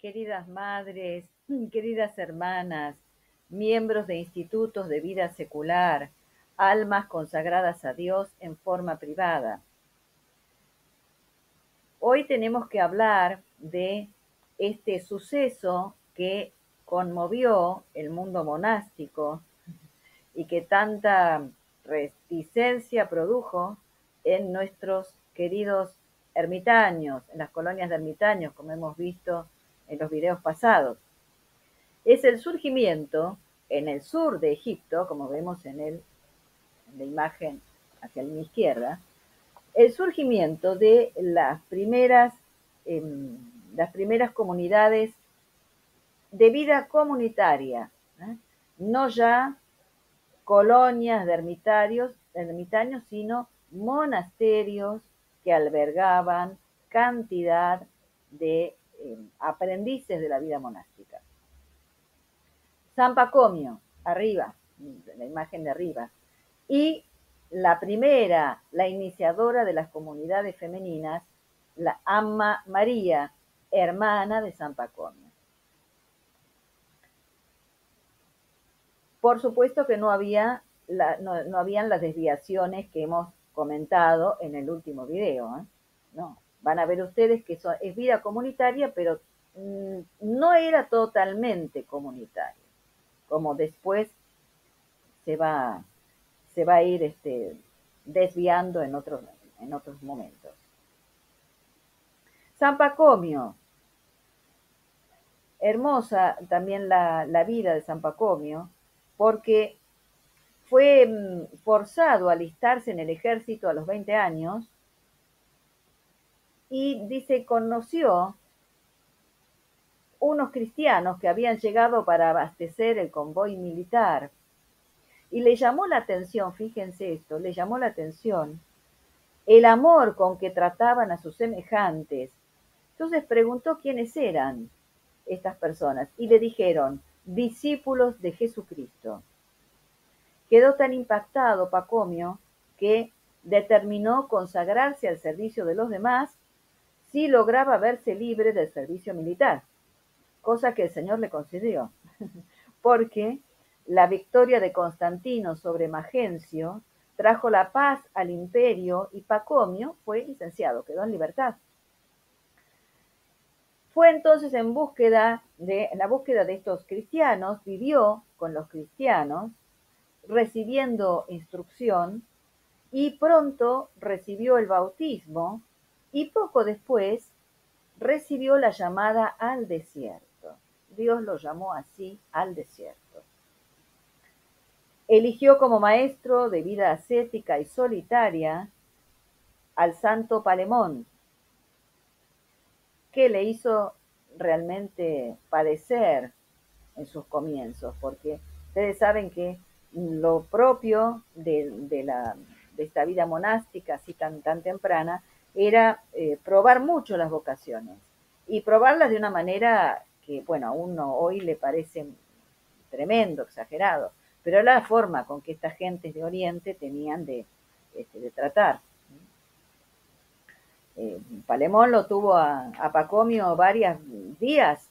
queridas madres, queridas hermanas, miembros de institutos de vida secular, almas consagradas a Dios en forma privada. Hoy tenemos que hablar de este suceso que conmovió el mundo monástico y que tanta reticencia produjo en nuestros queridos ermitaños, en las colonias de ermitaños, como hemos visto en los videos pasados. Es el surgimiento en el sur de Egipto, como vemos en la imagen hacia mi izquierda, el surgimiento de las primeras comunidades de vida comunitaria, ¿eh? No ya colonias de ermitaños, sino monasterios que albergaban cantidad de aprendices de la vida monástica. San Pacomio, arriba, la imagen de arriba, y la primera, la iniciadora de las comunidades femeninas, la Amma María, hermana de San Pacomio. Por supuesto que no habían las desviaciones que hemos comentado en el último video, ¿eh? No, van a ver ustedes que es vida comunitaria, pero no era totalmente comunitaria, como después se va, se va a ir desviando en otros momentos. San Pacomio, hermosa también la vida de San Pacomio, porque fue forzado a alistarse en el ejército a los 20 años y dice, conoció unos cristianos que habían llegado para abastecer el convoy militar y le llamó la atención, fíjense esto, le llamó la atención el amor con que trataban a sus semejantes. Entonces preguntó quiénes eran estas personas y le dijeron, discípulos de Jesucristo. Quedó tan impactado Pacomio que determinó consagrarse al servicio de los demás si lograba verse libre del servicio militar, cosa que el Señor le concedió, porque la victoria de Constantino sobre Magencio trajo la paz al imperio y Pacomio fue licenciado, quedó en libertad. Fue entonces en la búsqueda de estos cristianos, vivió con los cristianos, recibiendo instrucción, y pronto recibió el bautismo y poco después recibió la llamada al desierto. Dios lo llamó así, al desierto. Eligió como maestro de vida ascética y solitaria al santo Palemón, que le hizo realmente padecer en sus comienzos, porque ustedes saben que lo propio de esta vida monástica así tan temprana era probar mucho las vocaciones y probarlas de una manera que, bueno, a uno hoy le parece tremendo, exagerado, pero era la forma con que estas gentes de Oriente tenían de tratar. Palemón lo tuvo a Pacomio varios días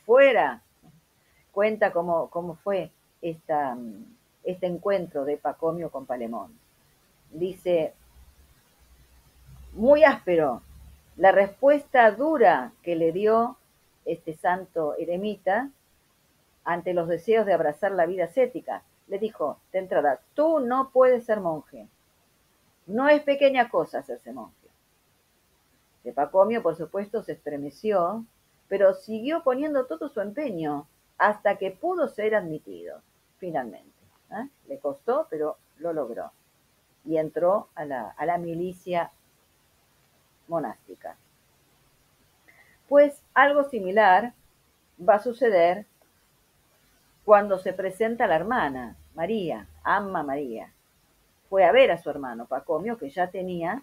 fuera. Cuenta cómo fue este encuentro de Pacomio con Palemón. Dice, muy áspero, la respuesta dura que le dio este santo eremita ante los deseos de abrazar la vida ascética. Le dijo de entrada, tú no puedes ser monje. No es pequeña cosa hacerse monje. De Pacomio, por supuesto, se estremeció, pero siguió poniendo todo su empeño hasta que pudo ser admitido, finalmente. Le costó, pero lo logró. Y entró a la milicia monástica. Pues algo similar va a suceder cuando se presenta la hermana, María, Amma María. Fue a ver a su hermano Pacomio, que ya tenía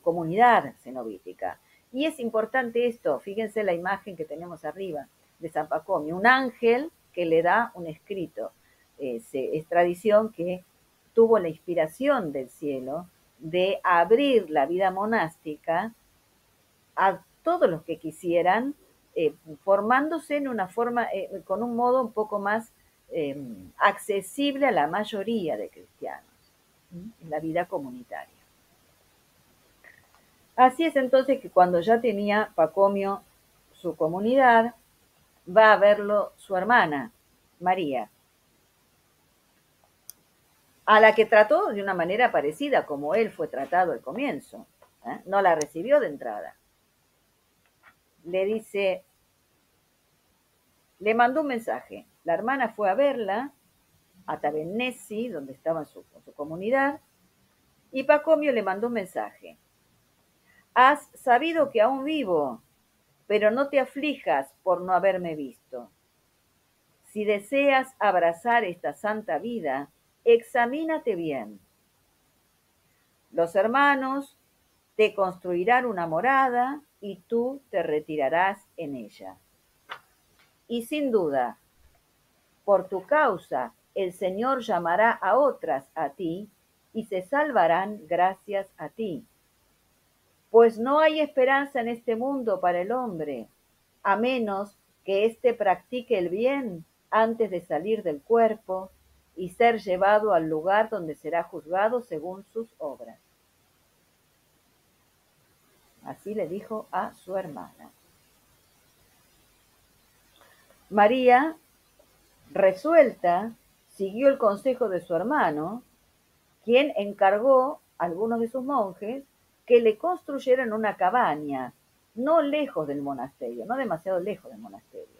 comunidad cenobítica. Y es importante esto, fíjense la imagen que tenemos arriba de San Pacomio, un ángel que le da un escrito. Es tradición que tuvo la inspiración del cielo de abrir la vida monástica a todos los que quisieran formándose en una forma, con un modo un poco más accesible a la mayoría de cristianos en la vida comunitaria. Así es entonces que cuando ya tenía Pacomio su comunidad, va a verlo su hermana, María, a la que trató de una manera parecida como él fue tratado al comienzo. No la recibió de entrada. Le dice, le mandó un mensaje. La hermana fue a verla a Tavernesi, donde estaba su comunidad, y Pacomio le mandó un mensaje. Has sabido que aún vivo, pero no te aflijas por no haberme visto. Si deseas abrazar esta santa vida, examínate bien. Los hermanos te construirán una morada y tú te retirarás en ella. Y sin duda, por tu causa, el Señor llamará a otras a ti y se salvarán gracias a ti. Pues no hay esperanza en este mundo para el hombre, a menos que éste practique el bien antes de salir del cuerpo y ser llevado al lugar donde será juzgado según sus obras. Así le dijo a su hermana. María, resuelta, siguió el consejo de su hermano, quien encargó a algunos de sus monjes que le construyeran una cabaña, no lejos del monasterio, no demasiado lejos del monasterio.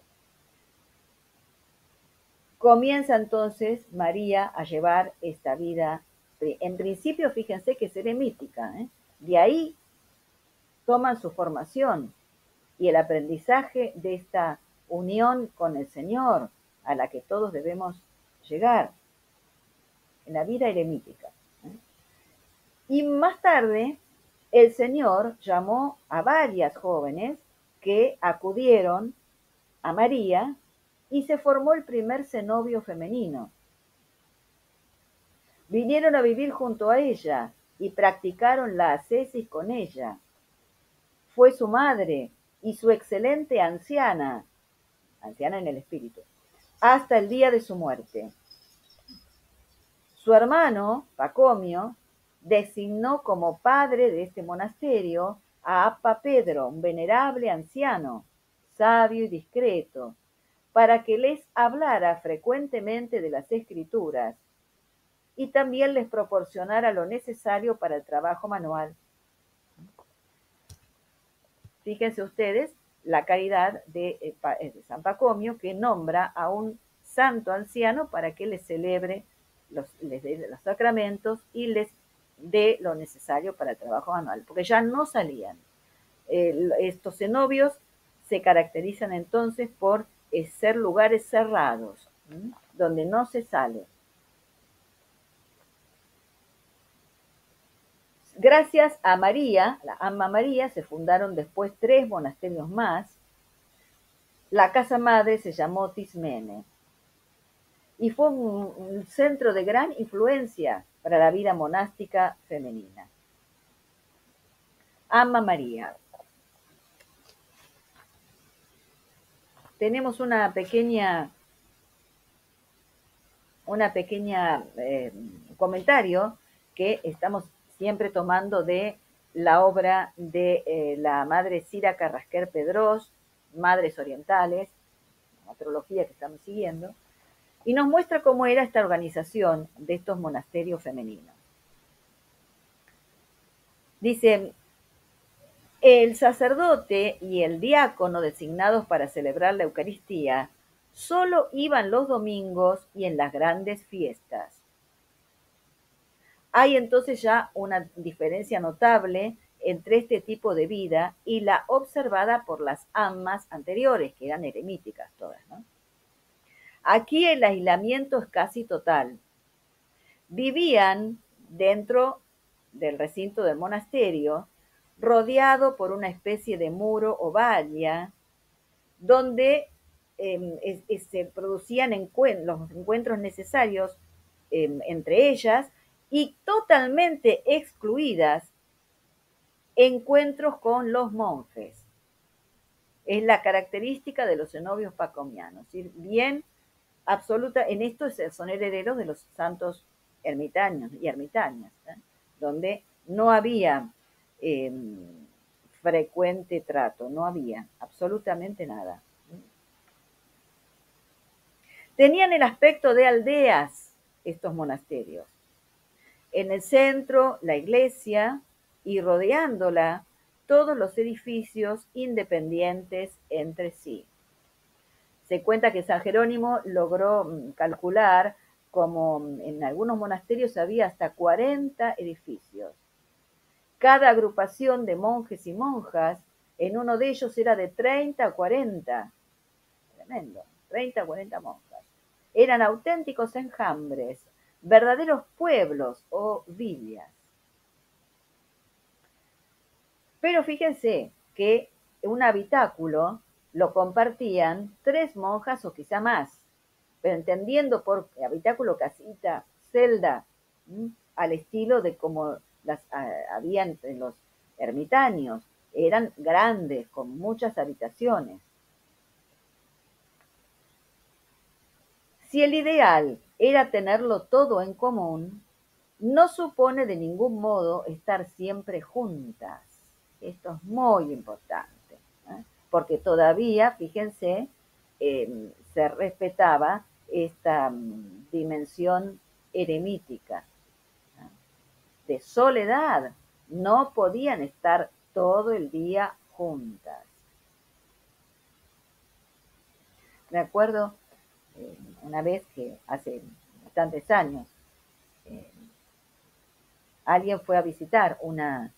Comienza entonces María a llevar esta vida, en principio fíjense que es eremítica, de ahí toman su formación y el aprendizaje de esta unión con el Señor a la que todos debemos llegar en la vida eremítica. Y más tarde, el Señor llamó a varias jóvenes que acudieron a María y se formó el primer cenobio femenino. Vinieron a vivir junto a ella y practicaron la ascesis con ella. Fue su madre y su excelente anciana en el espíritu, hasta el día de su muerte. Su hermano, Pacomio, designó como padre de este monasterio a Appa Pedro, un venerable anciano, sabio y discreto, para que les hablara frecuentemente de las escrituras y también les proporcionara lo necesario para el trabajo manual. Fíjense ustedes la caridad de San Pacomio, que nombra a un santo anciano para que les celebre, les dé los sacramentos y les dé lo necesario para el trabajo manual, porque ya no salían. Estos cenobios se caracterizan entonces por ser lugares cerrados, donde no se sale. Gracias a María, la Amma María, se fundaron después 3 monasterios más. La casa madre se llamó Tismene y fue un centro de gran influencia para la vida monástica femenina. Amma María. Tenemos una pequeña comentario que estamos siempre tomando de la obra de la madre Cira Carrasquer Pedrós, Madres Orientales, una trilogía que estamos siguiendo, y nos muestra cómo era esta organización de estos monasterios femeninos. Dice, el sacerdote y el diácono designados para celebrar la Eucaristía solo iban los domingos y en las grandes fiestas. Hay entonces ya una diferencia notable entre este tipo de vida y la observada por las ammas anteriores, que eran eremíticas todas, ¿no? Aquí el aislamiento es casi total. Vivían dentro del recinto del monasterio, rodeado por una especie de muro o valla, donde se producían los encuentros necesarios entre ellas y totalmente excluidas encuentros con los monjes. Es la característica de los cenobios pacomianos. Es decir, bien absoluta, en esto son herederos de los santos ermitaños y ermitañas, donde no había eh, frecuente trato, no había absolutamente nada. Tenían el aspecto de aldeas estos monasterios. En el centro, la iglesia, y rodeándola, todos los edificios independientes entre sí. Se cuenta que San Jerónimo logró calcular como en algunos monasterios había hasta 40 edificios. Cada agrupación de monjes y monjas, en uno de ellos era de 30 a 40. Tremendo, 30 a 40 monjas. Eran auténticos enjambres, verdaderos pueblos o villas. Pero fíjense que un habitáculo lo compartían 3 monjas o quizá más, pero entendiendo por habitáculo, casita, celda, al estilo de como las había entre los ermitaños, eran grandes, con muchas habitaciones. Si el ideal era tenerlo todo en común, no supone de ningún modo estar siempre juntas. Esto es muy importante, porque todavía, fíjense, se respetaba esta dimensión eremítica, de soledad. No podían estar todo el día juntas. Me acuerdo una vez que hace bastantes años, eh, alguien fue a visitar una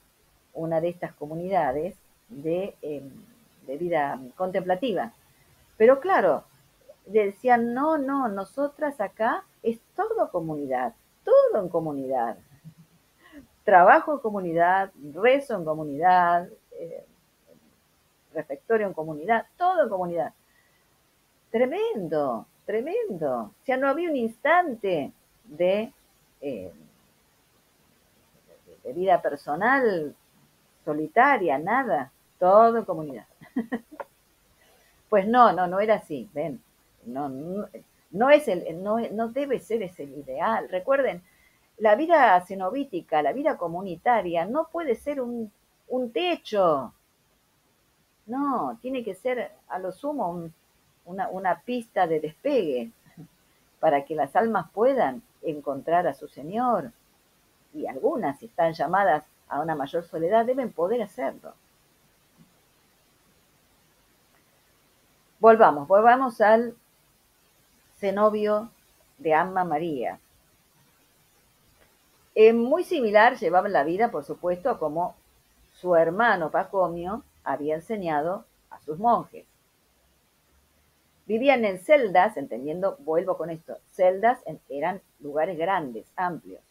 de estas comunidades de vida contemplativa. Pero claro, decían, no, no, nosotras acá es todo comunidad, todo en comunidad. Trabajo en comunidad, rezo en comunidad, refectorio en comunidad, todo en comunidad. Tremendo, tremendo. O sea, no había un instante eh, de vida personal solitaria, nada, todo en comunidad. Pues no, no, no era así, ven, no, no, no es no, no debe ser ese el ideal. Recuerden, la vida cenobítica, la vida comunitaria, no puede ser un techo, no, tiene que ser a lo sumo una pista de despegue para que las almas puedan encontrar a su Señor. Y algunas, si están llamadas a una mayor soledad, deben poder hacerlo. Volvamos al cenobio de Amma María. Muy similar llevaban la vida, por supuesto, a como su hermano Pacomio había enseñado a sus monjes. Vivían en celdas, entendiendo, vuelvo con esto, celdas eran lugares grandes, amplios.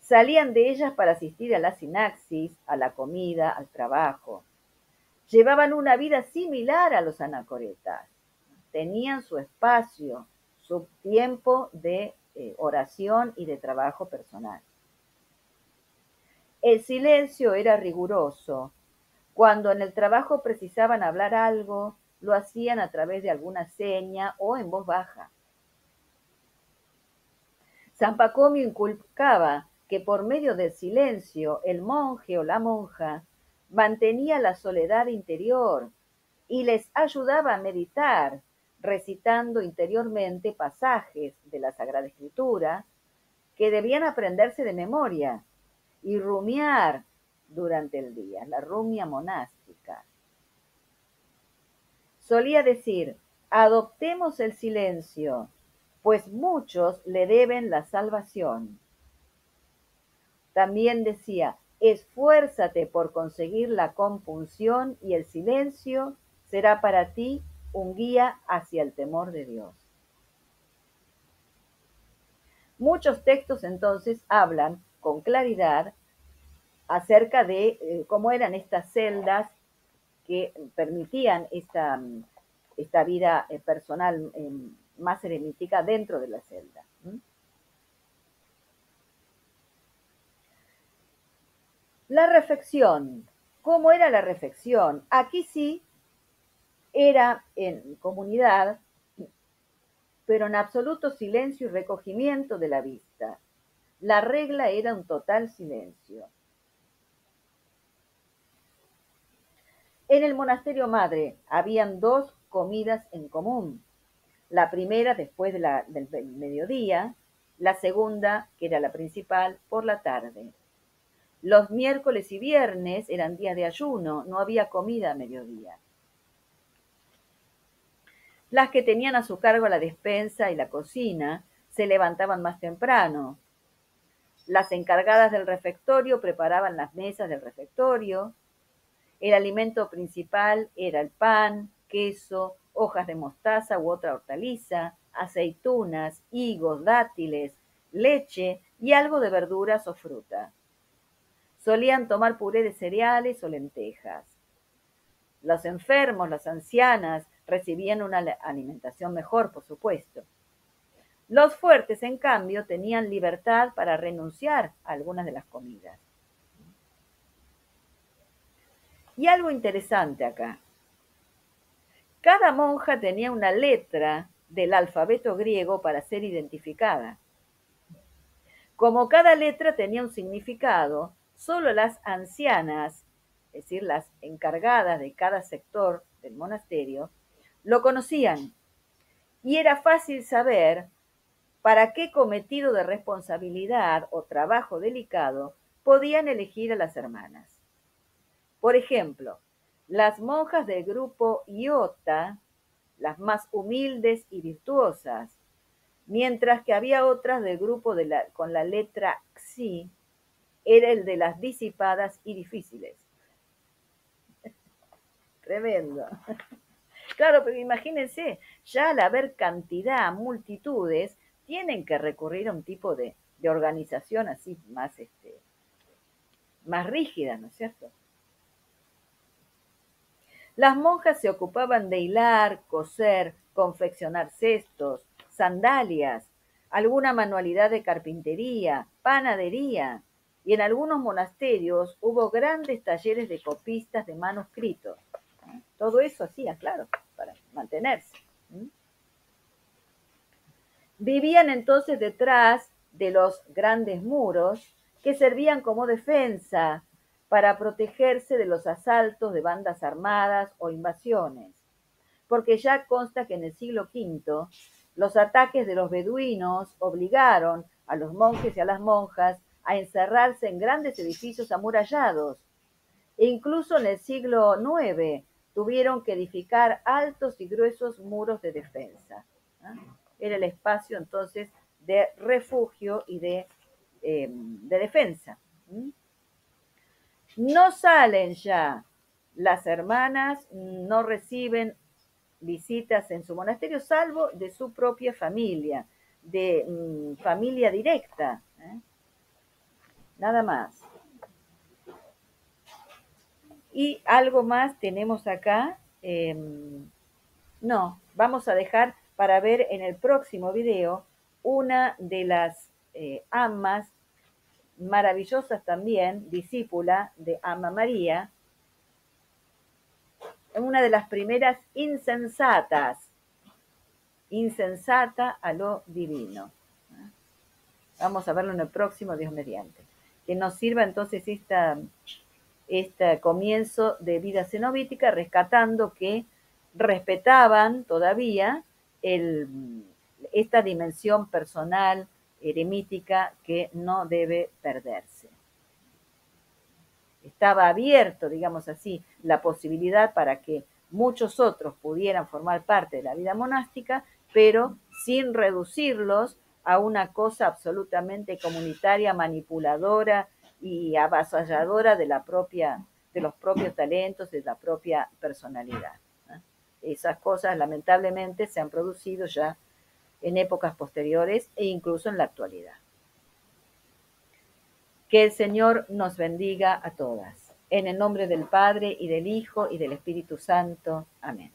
Salían de ellas para asistir a la sinaxis, a la comida, al trabajo. Llevaban una vida similar a los anacoretas. Tenían su espacio, su tiempo de oración y de trabajo personal. El silencio era riguroso. Cuando en el trabajo precisaban hablar algo, lo hacían a través de alguna seña o en voz baja. San Pacomio inculcaba que por medio del silencio el monje o la monja mantenía la soledad interior y les ayudaba a meditar, recitando interiormente pasajes de la Sagrada Escritura que debían aprenderse de memoria y rumiar durante el día, la rumia monástica. Solía decir, adoptemos el silencio, pues muchos le deben la salvación. También decía, esfuérzate por conseguir la compunción y el silencio será para ti un guía hacia el temor de Dios. Muchos textos entonces hablan con claridad acerca de cómo eran estas celdas que permitían esta vida personal más eremítica dentro de la celda. La reflexión. ¿Cómo era la reflexión? Aquí sí Era en comunidad, pero en absoluto silencio y recogimiento de la vista. La regla era un total silencio. En el monasterio madre habían dos comidas en común. La primera después del mediodía, la segunda, que era la principal, por la tarde. Los miércoles y viernes eran días de ayuno, no había comida a mediodía. Las que tenían a su cargo la despensa y la cocina se levantaban más temprano. Las encargadas del refectorio preparaban las mesas del refectorio. El alimento principal era el pan, queso, hojas de mostaza u otra hortaliza, aceitunas, higos, dátiles, leche y algo de verduras o fruta. Solían tomar puré de cereales o lentejas. Los enfermos, las ancianas, recibían una alimentación mejor, por supuesto. Los fuertes, en cambio, tenían libertad para renunciar a algunas de las comidas. Y algo interesante acá. Cada monja tenía una letra del alfabeto griego para ser identificada. Como cada letra tenía un significado, solo las ancianas, es decir, las encargadas de cada sector del monasterio, lo conocían y era fácil saber para qué cometido de responsabilidad o trabajo delicado podían elegir a las hermanas. Por ejemplo, las monjas del grupo Iota, las más humildes y virtuosas, mientras que había otras del grupo con la letra Xi, era el de las disipadas y difíciles. Tremendo. Claro, pero imagínense, ya al haber cantidad, multitudes, tienen que recurrir a un tipo de organización así más rígida, ¿no es cierto? Las monjas se ocupaban de hilar, coser, confeccionar cestos, sandalias, alguna manualidad de carpintería, panadería, y en algunos monasterios hubo grandes talleres de copistas de manuscritos. Todo eso hacía, claro, para mantenerse. Vivían entonces detrás de los grandes muros que servían como defensa para protegerse de los asaltos de bandas armadas o invasiones, porque ya consta que en el siglo V los ataques de los beduinos obligaron a los monjes y a las monjas a encerrarse en grandes edificios amurallados, e incluso en el siglo IX tuvieron que edificar altos y gruesos muros de defensa. Era el espacio entonces de refugio y de defensa. No salen ya las hermanas, no reciben visitas en su monasterio, salvo de su propia familia, de familia directa. Nada más. Y algo más tenemos acá. No, vamos a dejar para ver en el próximo video una de las amas maravillosas también, discípula de Ama María, una de las primeras insensatas, insensata a lo divino. Vamos a verlo en el próximo, Dios mediante. Que nos sirva entonces este comienzo de vida cenobítica, rescatando que respetaban todavía esta dimensión personal, eremítica, que no debe perderse. Estaba abierto, digamos así, la posibilidad para que muchos otros pudieran formar parte de la vida monástica, pero sin reducirlos a una cosa absolutamente comunitaria, manipuladora y avasalladora de los propios talentos, de la propia personalidad. Esas cosas lamentablemente se han producido ya en épocas posteriores e incluso en la actualidad. Que el Señor nos bendiga a todas. En el nombre del Padre, y del Hijo, y del Espíritu Santo. Amén.